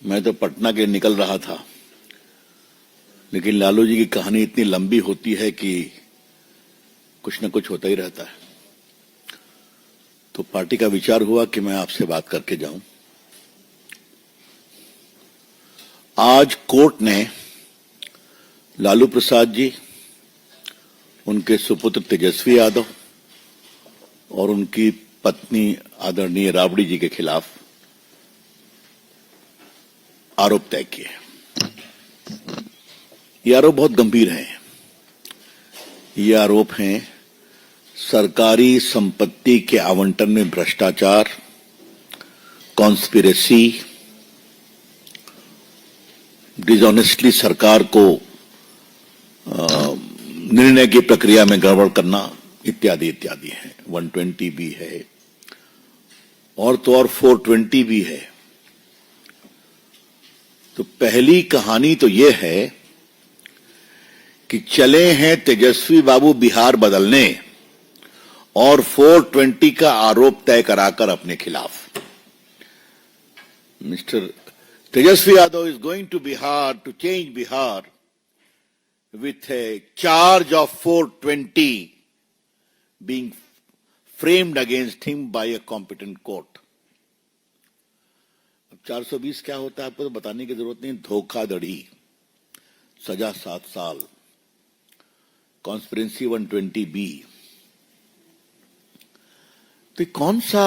मैं तो पटना के निकल रहा था, लेकिन लालू जी की कहानी इतनी लंबी होती है कि कुछ न कुछ होता ही रहता है। तो पार्टी का विचार हुआ कि मैं आपसे बात करके जाऊं। आज कोर्ट ने लालू प्रसाद जी, उनके सुपुत्र तेजस्वी यादव और उनकी पत्नी आदरणीय राबड़ी जी के खिलाफ आरोप तय किए। ये आरोप बहुत गंभीर हैं। ये आरोप हैं सरकारी संपत्ति के आवंटन में भ्रष्टाचार, कॉन्स्पिरेसी, डिसऑनेस्टली सरकार को निर्णय की प्रक्रिया में गड़बड़ करना इत्यादि इत्यादि है। 120 भी है और तो और 420 भी है। तो पहली कहानी तो यह है कि चले हैं तेजस्वी बाबू बिहार बदलने और 420 का आरोप तय कराकर अपने खिलाफ। Mister Tejashwi Yadav is going to Bihar to change Bihar with a charge of 420 being framed against him by a competent court. अब 420 क्या होता है आपको तो बताने की जरूरत नहीं। धोखाधड़ी, सजा 7 साल, कॉन्स्पिरेंसी 120B। तो कौन सा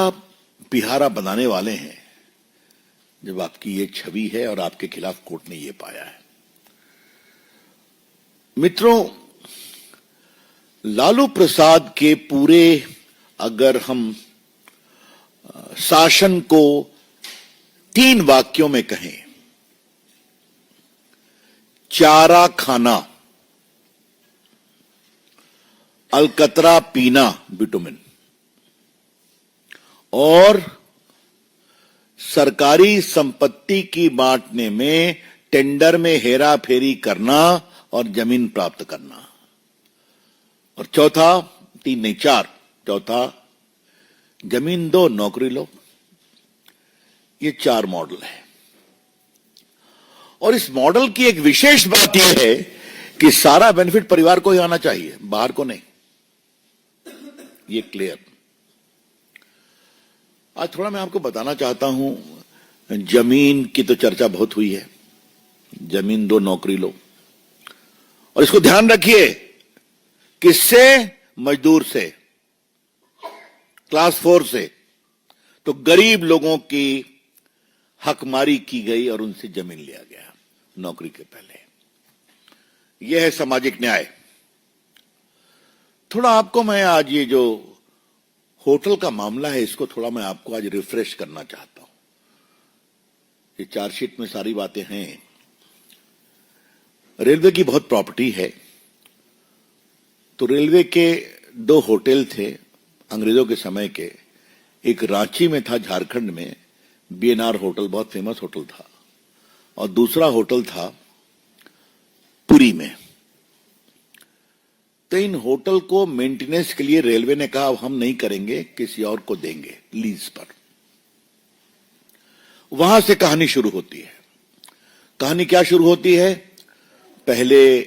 बिहारा बनाने वाले हैं जब आपकी ये छवि है और आपके खिलाफ कोर्ट ने ये पाया है। मित्रों, लालू प्रसाद के पूरे अगर हम शासन को 3 वाक्यों में कहें, चारा खाना, अलकतरा पीना बिटुमिन और सरकारी संपत्ति की बांटने में टेंडर में हेरा फेरी करना और जमीन प्राप्त करना, और चौथा 3 नहीं 4, चौथा जमीन दो नौकरी लो। ये 4 मॉडल है। और इस मॉडल की एक विशेष बात यह है कि सारा बेनिफिट परिवार को ही आना चाहिए, बाहर को नहीं। ये क्लियर। आज थोड़ा मैं आपको बताना चाहता हूं, जमीन की तो चर्चा बहुत हुई है। जमीन दो नौकरी लो, और इसको ध्यान रखिए, किससे? मजदूर से, क्लास 4 से। तो गरीब लोगों की हकमारी की गई और उनसे जमीन लिया गया नौकरी के पहले। यह है सामाजिक न्याय। थोड़ा आपको मैं आज ये जो होटल का मामला है, इसको थोड़ा मैं आपको आज रिफ्रेश करना चाहता हूं। ये चार्जशीट में सारी बातें हैं। रेलवे की बहुत प्रॉपर्टी है। तो रेलवे के 2 होटल थे अंग्रेजों के समय के। एक रांची में था, झारखंड में, बीएनआर होटल, बहुत फेमस होटल था, और दूसरा होटल था पुरी में। तो इन होटल को मेंटेनेंस के लिए रेलवे ने कहा अब हम नहीं करेंगे, किसी और को देंगे लीज पर। वहां से कहानी शुरू होती है। कहानी क्या शुरू होती है? पहले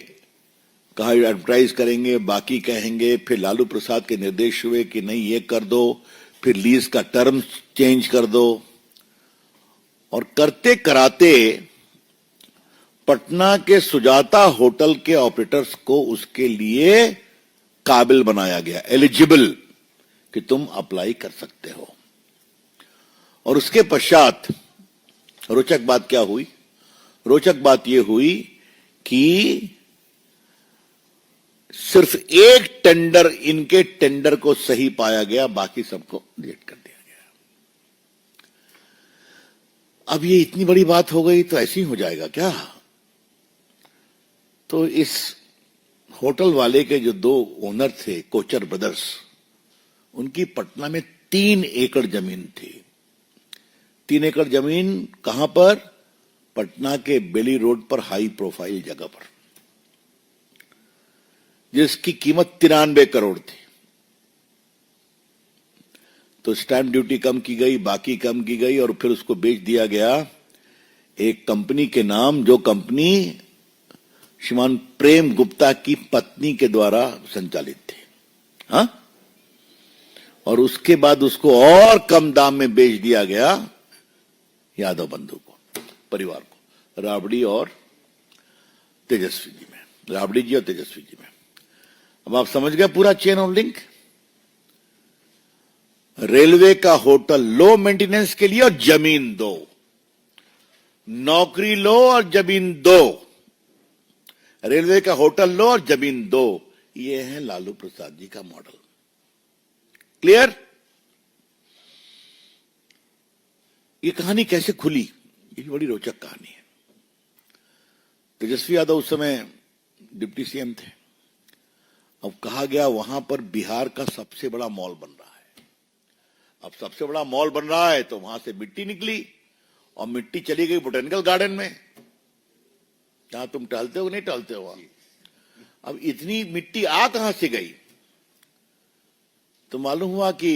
कहा एडवर्टाइज करेंगे, बाकी कहेंगे, फिर लालू प्रसाद के निर्देश हुए कि नहीं ये कर दो, फिर लीज का टर्म चेंज कर दो, और करते कराते पटना के सुजाता होटल के ऑपरेटर्स को उसके लिए काबिल बनाया गया, एलिजिबल, कि तुम अप्लाई कर सकते हो। और उसके पश्चात रोचक बात क्या हुई? रोचक बात यह हुई कि सिर्फ एक टेंडर, इनके टेंडर को सही पाया गया, बाकी सबको रिजेक्ट कर दिया गया। अब ये इतनी बड़ी बात हो गई तो ऐसे ही हो जाएगा क्या? तो इस होटल वाले के जो 2 ओनर थे, कोचर ब्रदर्स, उनकी पटना में 3 एकड़ जमीन थी। 3 एकड़ जमीन कहां पर? पटना के बेली रोड पर, हाई प्रोफाइल जगह पर, जिसकी कीमत 93 करोड़ थी। तो स्टैंप ड्यूटी कम की गई, बाकी कम की गई, और फिर उसको बेच दिया गया एक कंपनी के नाम, जो कंपनी श्रीमान प्रेम गुप्ता की पत्नी के द्वारा संचालित थी। हाँ, और उसके बाद उसको और कम दाम में बेच दिया गया यादव बंधु को, परिवार को, राबड़ी और तेजस्वी जी में, राबड़ी जी और तेजस्वी जी में। अब आप समझ गए पूरा चेन ऑफ लिंक। रेलवे का होटल लो मेंटेनेंस के लिए और जमीन दो, नौकरी लो और जमीन दो, रेलवे का होटल लो और जमीन दो, ये है लालू प्रसाद जी का मॉडल। क्लियर? ये कहानी कैसे खुली, ये बड़ी रोचक कहानी है। तेजस्वी यादव उस समय डिप्टी सीएम थे। अब कहा गया वहां पर बिहार का सबसे बड़ा मॉल बन रहा है। अब सबसे बड़ा मॉल बन रहा है तो वहां से मिट्टी निकली और मिट्टी चली गई बोटेनिकल गार्डन में, जहां तुम टहलते हो नहीं टहलते हो वहां। अब इतनी मिट्टी आ कहां से गई? तो मालूम हुआ कि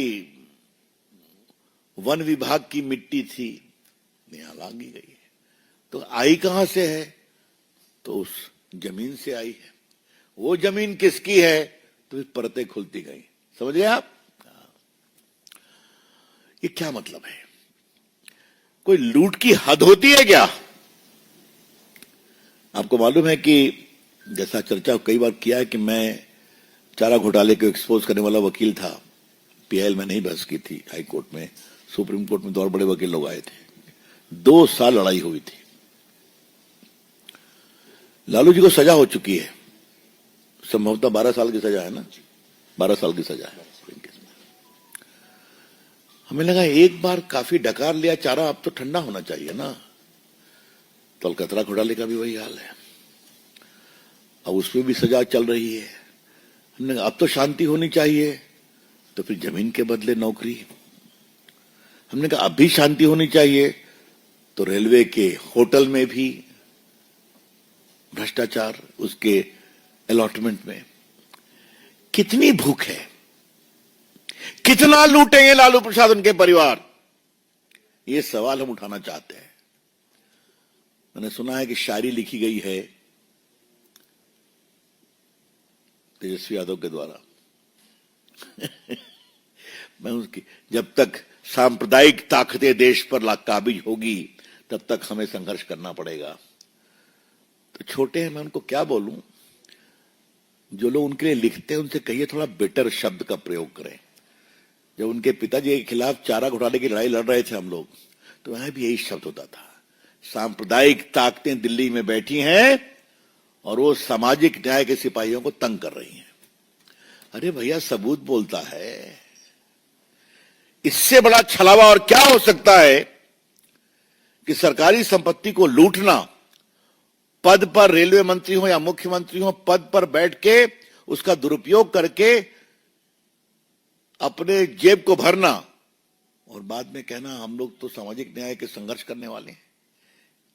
वन विभाग की मिट्टी थी, यहां लागी गई है। तो आई कहां से है? तो उस जमीन से आई है। वो जमीन किसकी है? तो फिर परतें खुलती गई। समझ गए आप? ये क्या मतलब है? कोई लूट की हद होती है क्या? आपको मालूम है कि जैसा चर्चा कई बार किया है कि मैं चारा घोटाले को एक्सपोज करने वाला वकील था। पीआईएल में नहीं बहस की थी, हाई कोर्ट में, सुप्रीम कोर्ट में तो और बड़े वकील लोग आए थे। 2 साल लड़ाई हुई थी। लालू जी को सजा हो चुकी है, संभवतः 12 साल की सजा है ना, 12 साल की सजा है। हमें लगा एक बार काफी डकार लिया चारा, अब तो ठंडा होना चाहिए ना। तो अलकतरा घोटाले का भी वही हाल है, अब उसमें भी सजा चल रही है। हमने कहा अब तो शांति होनी चाहिए, तो फिर जमीन के बदले नौकरी। हमने कहा अब भी शांति होनी चाहिए, तो रेलवे के होटल में भी भ्रष्टाचार, उसके अलॉटमेंट में। कितनी भूख है, कितना लूटेंगे लालू प्रसाद उनके परिवार? ये सवाल हम उठाना चाहते हैं। मैंने सुना है कि शायरी लिखी गई है तेजस्वी यादव के द्वारा। मैं उसकी, जब तक सांप्रदायिक ताकतें देश पर काबिज होगी तब तक हमें संघर्ष करना पड़ेगा। तो छोटे हैं, मैं उनको क्या बोलूं? जो लोग उनके लिए लिखते हैं उनसे कहिए थोड़ा बेटर शब्द का प्रयोग करें। जब उनके पिताजी के खिलाफ चारा घोटाले की लड़ाई लड़ रहे थे हम लोग, तो वहां भी यही शब्द होता था, सांप्रदायिक ताकतें दिल्ली में बैठी हैं और वो सामाजिक न्याय के सिपाहियों को तंग कर रही हैं। अरे भैया, सबूत बोलता है। इससे बड़ा छलावा और क्या हो सकता है कि सरकारी संपत्ति को लूटना, पद पर रेलवे मंत्री हो या मुख्यमंत्री हो, पद पर बैठ के उसका दुरुपयोग करके अपने जेब को भरना और बाद में कहना हम लोग तो सामाजिक न्याय के संघर्ष करने वाले हैं।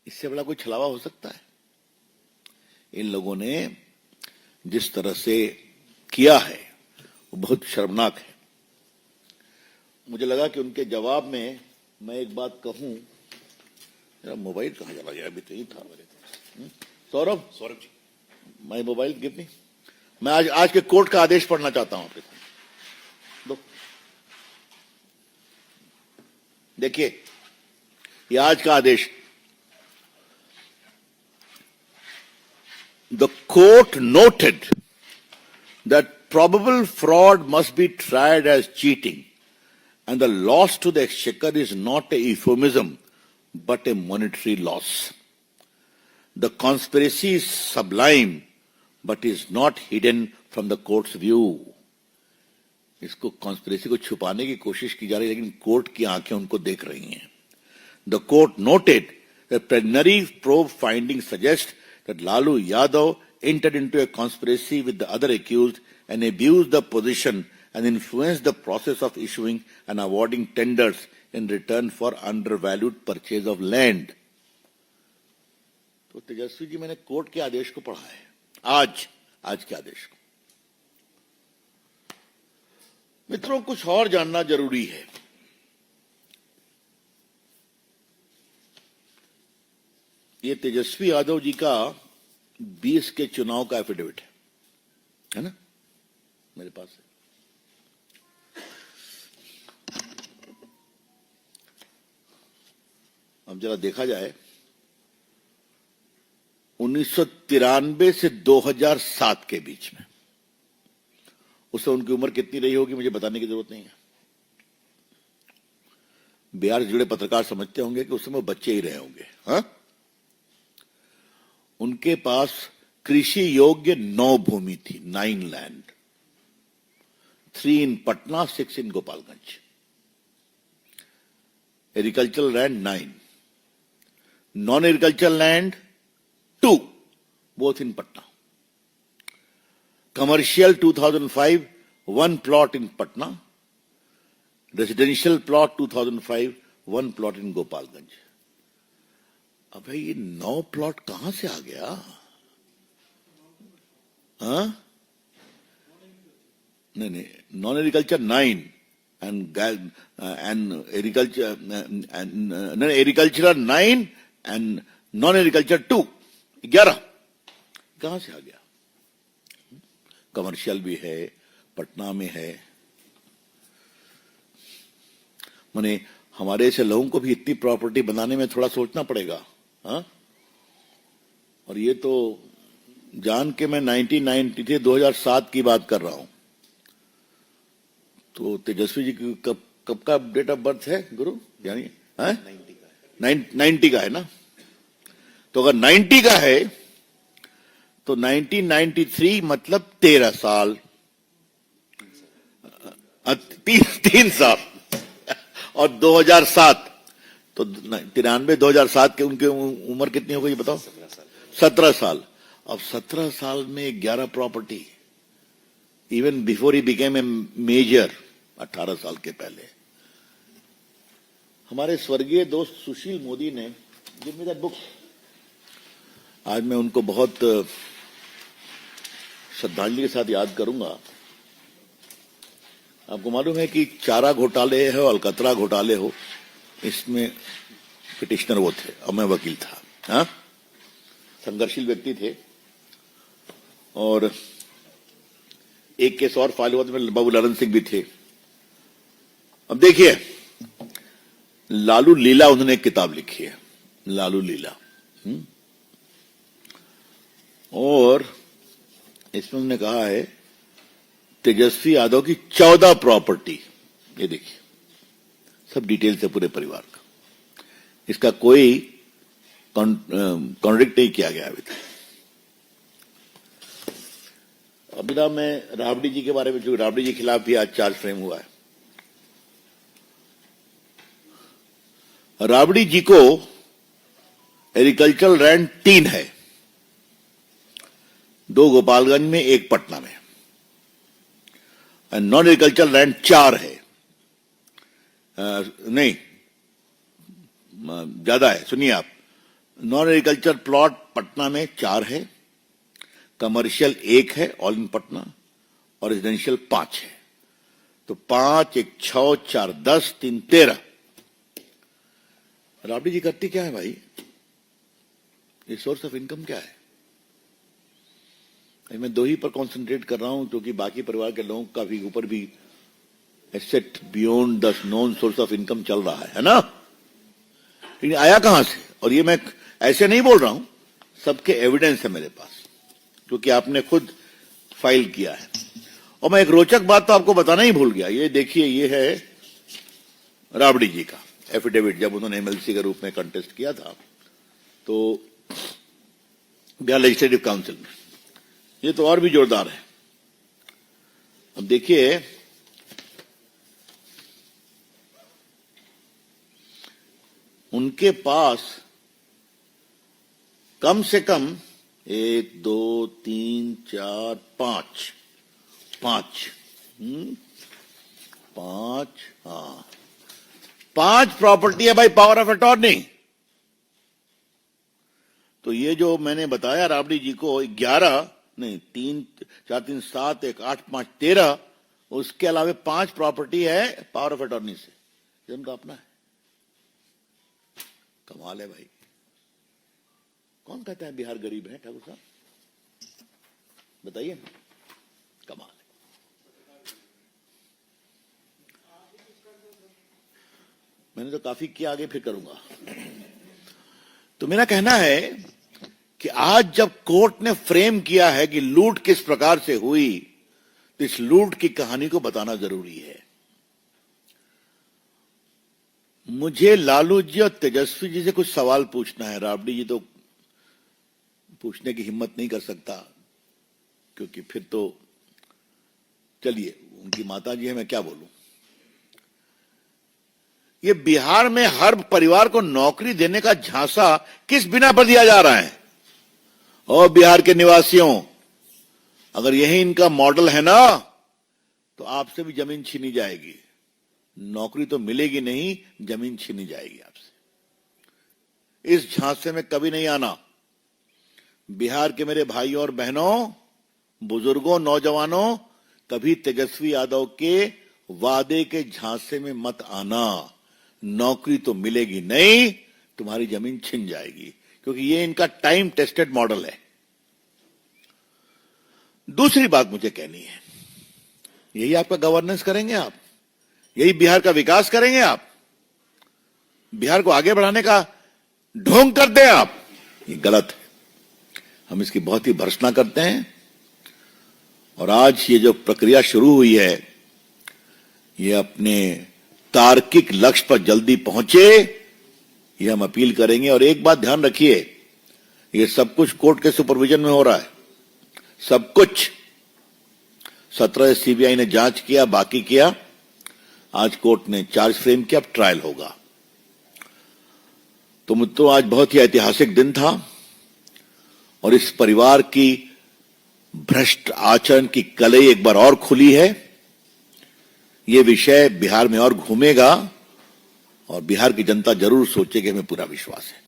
इससे बड़ा कोई छलावा हो सकता है? इन लोगों ने जिस तरह से किया है वो बहुत शर्मनाक है। मुझे लगा कि उनके जवाब में मैं एक बात कहूं। मेरा मोबाइल कहां चला गया? अभी तो ही था मेरे। Saurabh ji, my mobile give me. मैं आज के कोर्ट का आदेश पढ़ना चाहता हूं आपके साथ। दो, देखिए, ये आज का आदेश। The court noted that probable fraud must be tried as cheating and the loss to the exchequer is not a euphemism but a monetary loss. The conspiracy is sublime but is not hidden from the court's view. इसको conspiracy को छुपाने की कोशिश की जा रही है, लेकिन कोर्ट की आंखें उनको देख रही हैं। The court noted that preliminary probe findings suggest that Lalu Yadav entered into a conspiracy with the other accused and abused the position and influenced the process of issuing and awarding tenders in return for undervalued purchase of land. तो तेजस्वी जी, मैंने court के आदेश को पढ़ा है, आज के आदेश को। मित्रों, कुछ और जानना जरूरी है। ये तेजस्वी यादव जी का 20 के चुनाव का एफिडेविट है ना, मेरे पास है। अब जरा देखा जाए 1993 से 2007 के बीच में, उससे उनकी उम्र कितनी रही होगी मुझे बताने की जरूरत नहीं है। बिहार से जुड़े पत्रकार समझते होंगे कि उस समय बच्चे ही रहे होंगे। हाँ, उनके पास कृषि योग्य 9 भूमि थी, 9 land, 3 in Patna, 6 in Gopalganj. Agricultural land 9, non agricultural land 2, both in Patna. Commercial 2005, 1 plot in Patna. Residential plot 2005, 1 plot in Gopalganj. अब ये 9 प्लॉट कहां से आ गया? हाँ, नहीं, non agriculture 9 and agriculture and agricultural 9 and non agriculture 2, 11 कहां से आ गया? कमर्शियल भी है, पटना में है। माने हमारे ऐसे लोगों को भी इतनी प्रॉपर्टी बनाने में थोड़ा सोचना पड़ेगा। हाँ, और ये तो जान के मैं 1993 2007 की बात कर रहा हूं। तो तेजस्वी जी की कब का डेट ऑफ बर्थ है गुरु, यानी 90 का है ना? तो अगर 90 का है तो 1993 मतलब 13 साल, 3 साल, और 2007 तो 93 2007 के उनके उम्र कितनी हो गई बताओ? 17 साल। अब 17 साल में 11 property, even before he became a major, 18 साल के पहले। हमारे स्वर्गीय दोस्त सुशील मोदी ने गिव मी दैट बुक। आज मैं उनको बहुत श्रद्धांजलि के साथ याद करूंगा। आपको मालूम है कि चारा घोटाले हो, अलकतरा घोटाले हो, इसमें पिटिशनर वो थे और मैं वकील था। हाँ, संघर्षशील व्यक्ति थे। और एक केस और फाइल हुआ था, बाबू लालन सिंह भी थे। अब देखिए, लालू लीला उन्होंने एक किताब लिखी है, लालू लीला। और इसमें उन्होंने कहा है तेजस्वी यादव की 14 प्रॉपर्टी, ये देखिए सब डिटेल से पूरे परिवार का, इसका कोई कॉन्ट्रडिक्ट नहीं किया गया अभी तक। अभी ना मैं राबड़ी जी के बारे में, जो राबड़ी जी के खिलाफ भी आज चार्ज फ्रेम हुआ है। राबड़ी जी को एग्रीकल्चरल लैंड 3 है, 2 गोपालगंज में, 1 पटना में। नॉन एग्रीकल्चरल लैंड 4 है, नहीं ज्यादा है, सुनिए आप। नॉन एग्रीकल्चर प्लॉट पटना में 4 है, कमर्शियल 1 है ऑल इन पटना, और रेजिडेंशियल 5 है। तो 5, 1, 6, 4, 10, 3, 13। राबड़ी जी करती क्या है भाई? ये सोर्स ऑफ इनकम क्या है? मैं 2 ही पर कॉन्सेंट्रेट कर रहा हूं, क्योंकि बाकी परिवार के लोगों का भी ऊपर भी asset beyond the non source of income चल रहा है ना? लेकिन आया कहां से? और ये मैं ऐसे नहीं बोल रहा हूं, सबके एविडेंस है मेरे पास, क्योंकि आपने खुद फाइल किया है। और मैं एक रोचक बात तो आपको बताना ही भूल गया। ये देखिए, ये है राबड़ी जी का एफिडेविट, जब उन्होंने एमएलसी के रूप में कंटेस्ट किया था तो बिहार लेजिस्लेटिव काउंसिल में। ये तो और भी जोरदार है। अब देखिए, उनके पास कम से कम 1, 2, 3, 4, 5, 5 प्रॉपर्टी है भाई, पावर ऑफ अटॉर्नी। तो ये जो मैंने बताया राबड़ी जी को 11 नहीं, 3, 4, 3, 7, 1, 8, 5, 13, उसके अलावा 5 प्रॉपर्टी है पावर ऑफ अटॉर्नी से, ये उनका अपना है। कमाल है भाई। कहता है बिहार गरीब है ठाकुर साहब? बताइए ना, कमाल है। मैंने तो काफी किया, आगे फिर करूंगा। तो मेरा कहना है कि आज जब कोर्ट ने फ्रेम किया है कि लूट किस प्रकार से हुई, तो इस लूट की कहानी को बताना जरूरी है। मुझे लालू जी और तेजस्वी जी से कुछ सवाल पूछना है। राबड़ी जी तो पूछने की हिम्मत नहीं कर सकता, क्योंकि फिर तो चलिए, उनकी माता जी है, मैं क्या बोलूं। ये बिहार में हर परिवार को नौकरी देने का झांसा किस बिना पर दिया जा रहा है? और बिहार के निवासियों, अगर यही इनका मॉडल है ना, तो आपसे भी जमीन छीनी जाएगी। नौकरी तो मिलेगी नहीं, जमीन छीनी जाएगी आपसे। इस झांसे में कभी नहीं आना। बिहार के मेरे भाइयों और बहनों, बुजुर्गों, नौजवानों, कभी तेजस्वी यादव के वादे के झांसे में मत आना। नौकरी तो मिलेगी नहीं, तुम्हारी जमीन छिन जाएगी, क्योंकि ये इनका टाइम टेस्टेड मॉडल है। दूसरी बात मुझे कहनी है, यही आपका गवर्नेंस करेंगे आप? यही बिहार का विकास करेंगे आप? बिहार को आगे बढ़ाने का ढोंग कर दें आप? ये गलत है। हम इसकी बहुत ही भर्त्सना करते हैं। और आज ये जो प्रक्रिया शुरू हुई है, ये अपने तार्किक लक्ष्य पर जल्दी पहुंचे, ये हम अपील करेंगे। और एक बात ध्यान रखिए, ये सब कुछ कोर्ट के सुपरविजन में हो रहा है। सब कुछ 17 सीबीआई ने जांच किया, बाकी किया। आज कोर्ट ने चार्ज फ्रेम किया, अब ट्रायल होगा। तो मुझे आज बहुत ही ऐतिहासिक दिन था, और इस परिवार की भ्रष्ट आचरण की कलई एक बार और खुली है। यह विषय बिहार में और घूमेगा, और बिहार की जनता जरूर सोचेगी, हमें पूरा विश्वास है।